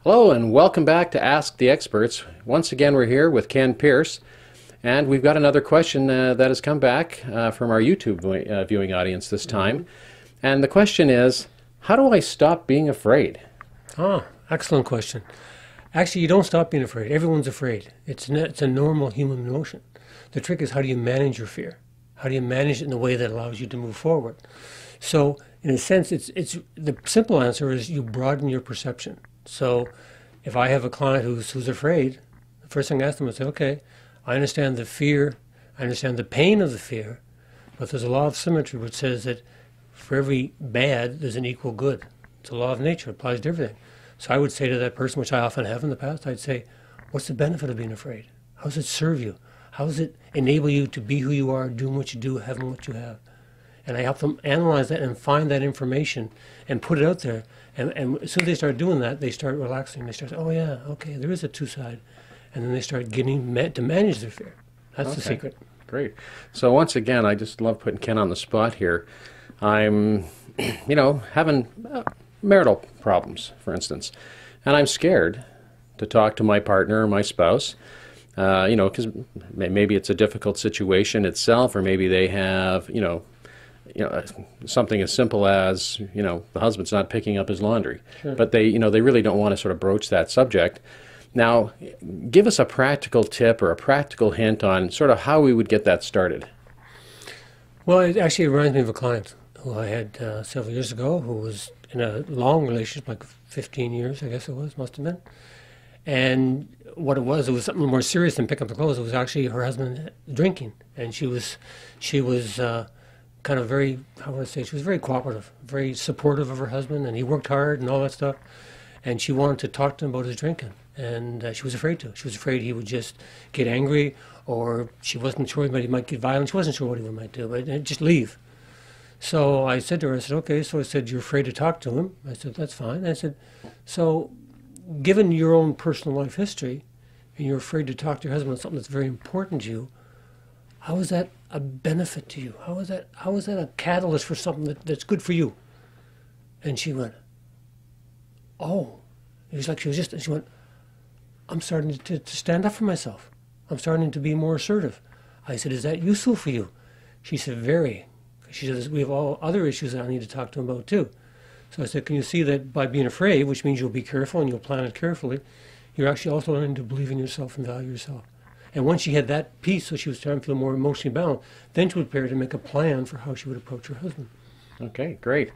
Hello and welcome back to Ask the Experts. Once again, we're here with Ken Pierce, and we've got another question that has come back from our YouTube viewing audience this time. And the question is, how do I stop being afraid? Excellent question. Actually, you don't stop being afraid. Everyone's afraid. It's a normal human emotion. The trick is, how do you manage your fear? How do you manage it in a way that allows you to move forward? So, in a sense, it's the simple answer is you broaden your perception. So, if I have a client who's afraid, the first thing I ask them is, okay, I understand the fear, I understand the pain of the fear, but there's a law of symmetry which says that for every bad, there's an equal good. It's a law of nature, it applies to everything. So I would say to that person, which I often have in the past, I'd say, what's the benefit of being afraid? How does it serve you? How does it enable you to be who you are, doing what you do, having what you have? And I help them analyze that and find that information and put it out there. And as soon as they start doing that, they start relaxing. They start, oh yeah, okay, there is a two side. And then they start getting to manage their fear. That's the secret. Great. So once again, I just love putting Ken on the spot here. I'm, having marital problems, for instance, and I'm scared to talk to my partner or my spouse, because maybe it's a difficult situation itself, or maybe they have, something as simple as, the husband's not picking up his laundry. Sure. But they really don't want to sort of broach that subject. Now, give us a practical tip or a practical hint on sort of how we would get that started. Well, it actually reminds me of a client who I had several years ago who was in a long relationship, like 15 years, I guess it must have been. And what it was something more serious than picking up the clothes. It was actually her husband drinking. And she was kind of very, how would I say, she was very cooperative, very supportive of her husband, and he worked hard and all that stuff. And she wanted to talk to him about his drinking. And she was afraid to. She was afraid he would just get angry, or she wasn't sure he might get violent. She wasn't sure what he might do, but just leave. So I said to her, I said, okay, so I said, you're afraid to talk to him? I said, that's fine. I said, so given your own personal life history, and you're afraid to talk to your husband about something that's very important to you, how is that a benefit to you? How is that a catalyst for something that's good for you? And she went, oh. It was like she went, I'm starting to stand up for myself. I'm starting to be more assertive. I said, is that useful for you? She said, very. She says, we have all other issues that I need to talk to him about too. So I said, can you see that by being afraid, which means you'll be careful and you'll plan it carefully, you're actually also learning to believe in yourself and value yourself. And once she had that piece, so she was starting to feel more emotionally balanced, then she was prepared to make a plan for how she would approach her husband. Okay, great.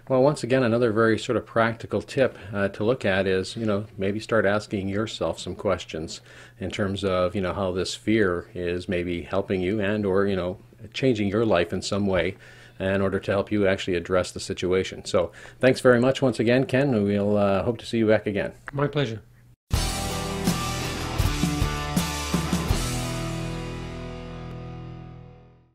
Well, once again, another very sort of practical tip to look at is, maybe start asking yourself some questions in terms of, how this fear is maybe helping you and or, changing your life in some way in order to help you actually address the situation. So thanks very much once again, Ken. We'll hope to see you back again. My pleasure.